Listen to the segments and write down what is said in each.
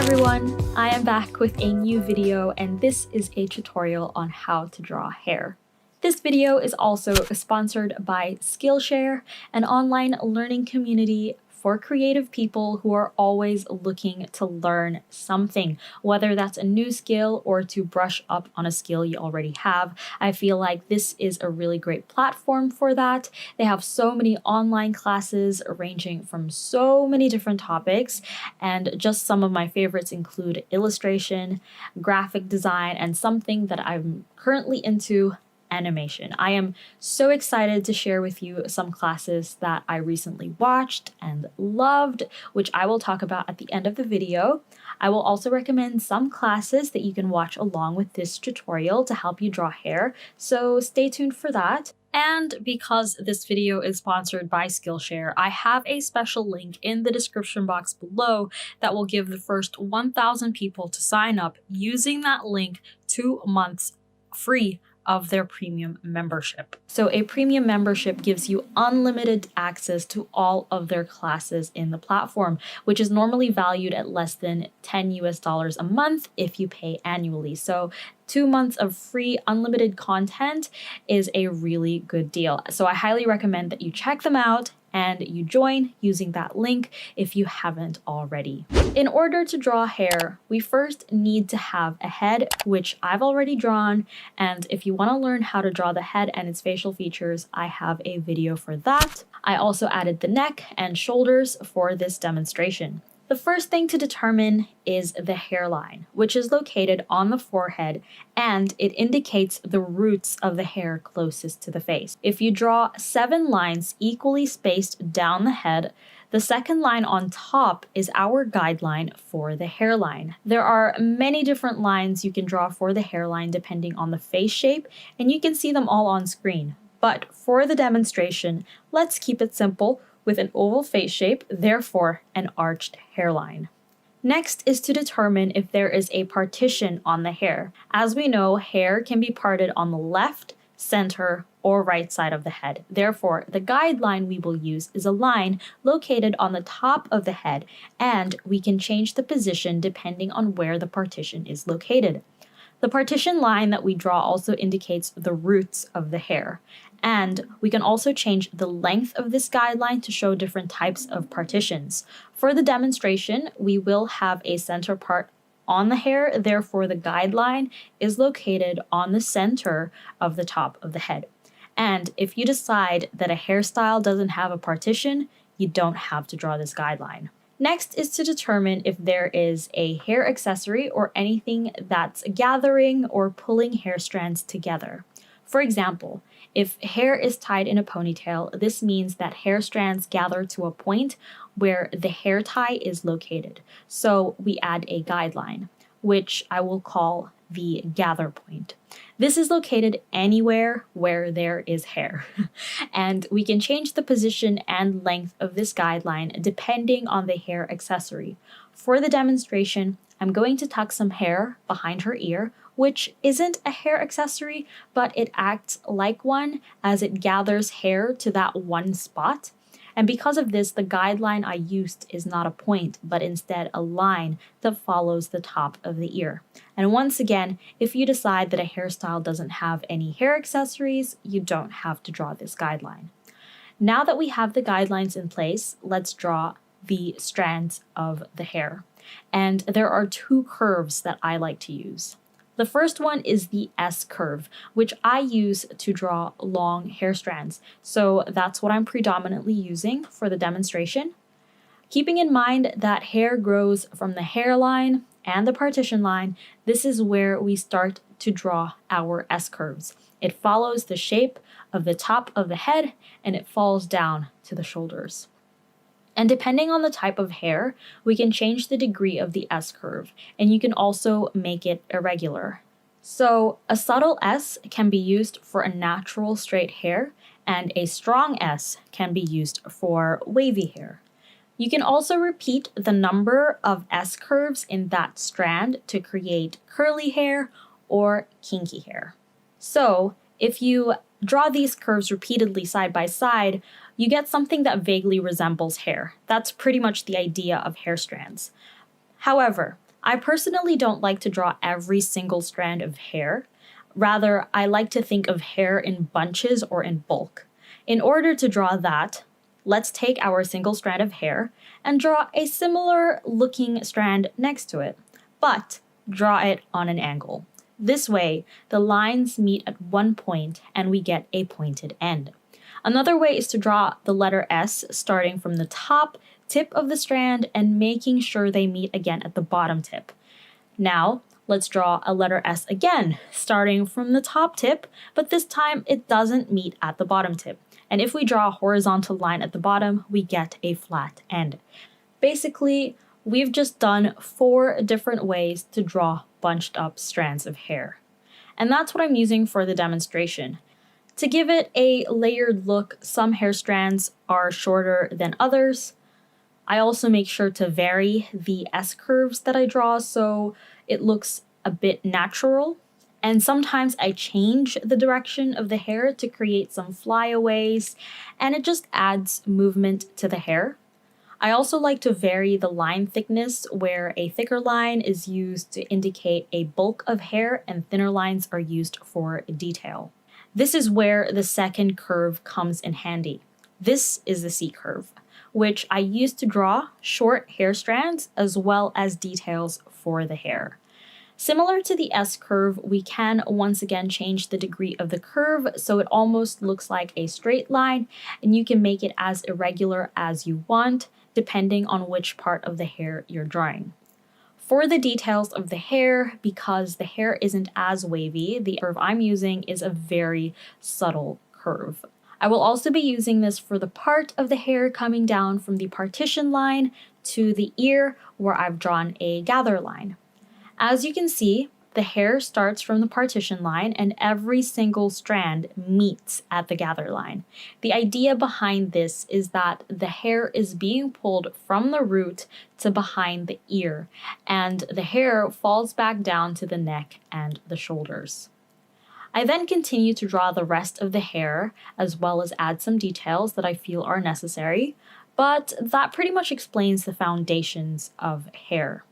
everyone, I am back with a new video and this is a tutorial on how to draw hair. This video is also sponsored by Skillshare, an online learning community for creative people who are always looking to learn something, whether that's a new skill or to brush up on a skill you already have. I feel like this is a really great platform for that. They have so many online classes ranging from so many different topics, and just some of my favorites include illustration, graphic design, and something that I'm currently into, animation. I am so excited to share with you some classes that I recently watched and loved, which I will talk about at the end of the video. I will also recommend some classes that you can watch along with this tutorial to help you draw hair, so stay tuned for that. And because this video is sponsored by Skillshare, I have a special link in the description box below that will give the first 1,000 people to sign up using that link 2 months free of their premium membership. So a premium membership gives you unlimited access to all of their classes in the platform, which is normally valued at less than $10 a month if you pay annually. So 2 months of free unlimited content is a really good deal. So I highly recommend that you check them out and you join using that link if you haven't already. In order to draw hair, we first need to have a head, which I've already drawn, and if you want to learn how to draw the head and its facial features, I have a video for that. I also added the neck and shoulders for this demonstration. The first thing to determine is the hairline, which is located on the forehead, and it indicates the roots of the hair closest to the face. If you draw 7 lines equally spaced down the head, the second line on top is our guideline for the hairline. There are many different lines you can draw for the hairline depending on the face shape, and you can see them all on screen. But for the demonstration, let's keep it simple with an oval face shape, therefore an arched hairline. Next is to determine if there is a partition on the hair. As we know, hair can be parted on the left, center, or right side of the head. Therefore, the guideline we will use is a line located on the top of the head, and we can change the position depending on where the partition is located. The partition line that we draw also indicates the roots of the hair. And we can also change the length of this guideline to show different types of partitions. For the demonstration, we will have a center part on the hair, therefore the guideline is located on the center of the top of the head. And if you decide that a hairstyle doesn't have a partition, you don't have to draw this guideline. Next is to determine if there is a hair accessory or anything that's gathering or pulling hair strands together. For example, if hair is tied in a ponytail, this means that hair strands gather to a point where the hair tie is located. So we add a guideline, which I will call the gather point. This is located anywhere where there is hair. And we can change the position and length of this guideline depending on the hair accessory. For the demonstration, I'm going to tuck some hair behind her ear, which isn't a hair accessory, but it acts like one as it gathers hair to that one spot. And because of this, the guideline I used is not a point, but instead a line that follows the top of the ear. And once again, if you decide that a hairstyle doesn't have any hair accessories, you don't have to draw this guideline. Now that we have the guidelines in place, let's draw the strands of the hair. And there are 2 curves that I like to use. The first one is the S curve, which I use to draw long hair strands. So that's what I'm predominantly using for the demonstration. Keeping in mind that hair grows from the hairline and the partition line, this is where we start to draw our S curves. It follows the shape of the top of the head and it falls down to the shoulders. And depending on the type of hair, we can change the degree of the S curve, and you can also make it irregular. So a subtle S can be used for a natural straight hair, and a strong S can be used for wavy hair. You can also repeat the number of S curves in that strand to create curly hair or kinky hair. So if you draw these curves repeatedly side by side, you get something that vaguely resembles hair. That's pretty much the idea of hair strands. However, I personally don't like to draw every single strand of hair. Rather, I like to think of hair in bunches or in bulk. In order to draw that, let's take our single strand of hair and draw a similar looking strand next to it, but draw it on an angle. This way, the lines meet at one point and we get a pointed end. Another way is to draw the letter S starting from the top tip of the strand and making sure they meet again at the bottom tip. Now, let's draw a letter S again, starting from the top tip, but this time it doesn't meet at the bottom tip. And if we draw a horizontal line at the bottom, we get a flat end. Basically, we've just done 4 different ways to draw bunched up strands of hair. And that's what I'm using for the demonstration. To give it a layered look, some hair strands are shorter than others. I also make sure to vary the S-curves that I draw so it looks a bit natural. And sometimes I change the direction of the hair to create some flyaways, and it just adds movement to the hair. I also like to vary the line thickness, where a thicker line is used to indicate a bulk of hair and thinner lines are used for detail. This is where the second curve comes in handy. This is the C curve, which I use to draw short hair strands as well as details for the hair. Similar to the S curve, we can once again change the degree of the curve so it almost looks like a straight line, and you can make it as irregular as you want, depending on which part of the hair you're drawing. For the details of the hair, because the hair isn't as wavy, the curve I'm using is a very subtle curve. I will also be using this for the part of the hair coming down from the partition line to the ear, where I've drawn a gather line. As you can see, the hair starts from the partition line and every single strand meets at the gather line. The idea behind this is that the hair is being pulled from the root to behind the ear, and the hair falls back down to the neck and the shoulders. I then continue to draw the rest of the hair, as well as add some details that I feel are necessary, but that pretty much explains the foundations of hair.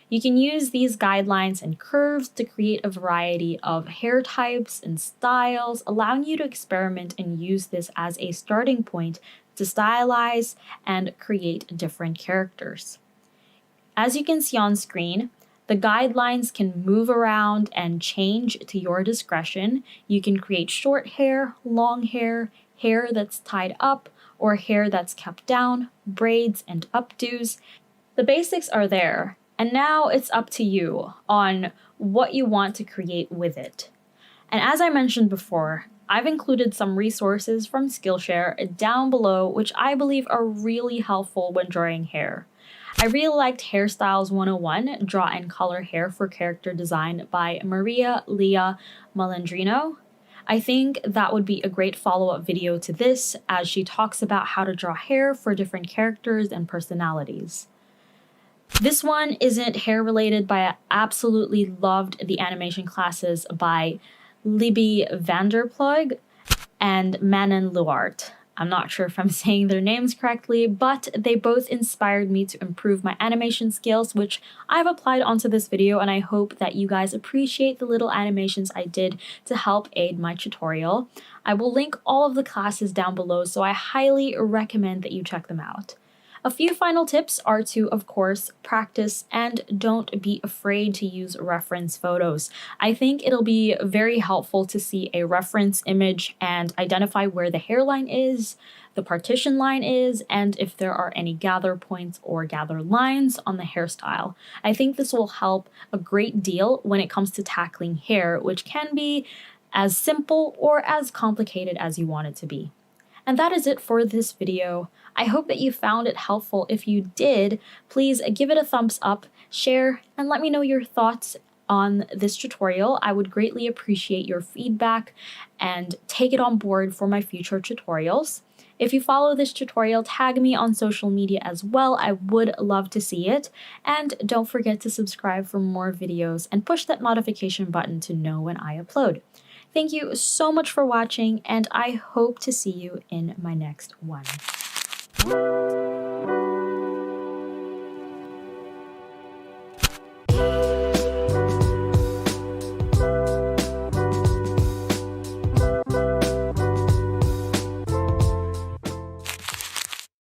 You can use these guidelines and curves to create a variety of hair types and styles, allowing you to experiment and use this as a starting point to stylize and create different characters. As you can see on screen, the guidelines can move around and change to your discretion. You can create short hair, long hair, hair that's tied up, or hair that's kept down, braids and updos. The basics are there. And now it's up to you on what you want to create with it. And as I mentioned before, I've included some resources from Skillshare down below, which I believe are really helpful when drawing hair. I really liked Hairstyles 101, Draw and Color Hair for Character Design by Maria Leah Malandrino. I think that would be a great follow-up video to this, as she talks about how to draw hair for different characters and personalities. This one isn't hair related, but I absolutely loved the animation classes by Libby Vanderplug and Manon Luart. I'm not sure if I'm saying their names correctly, but they both inspired me to improve my animation skills, which I've applied onto this video, and I hope that you guys appreciate the little animations I did to help aid my tutorial. I will link all of the classes down below, so I highly recommend that you check them out. A few final tips are to, of course, practice and don't be afraid to use reference photos. I think it'll be very helpful to see a reference image and identify where the hairline is, the partition line is, and if there are any gather points or gather lines on the hairstyle. I think this will help a great deal when it comes to tackling hair, which can be as simple or as complicated as you want it to be. And that is it for this video. I hope that you found it helpful. If you did, please give it a thumbs up, share, and let me know your thoughts on this tutorial. I would greatly appreciate your feedback and take it on board for my future tutorials. If you follow this tutorial, tag me on social media as well. I would love to see it. And don't forget to subscribe for more videos and push that notification button to know when I upload. Thank you so much for watching, and I hope to see you in my next one.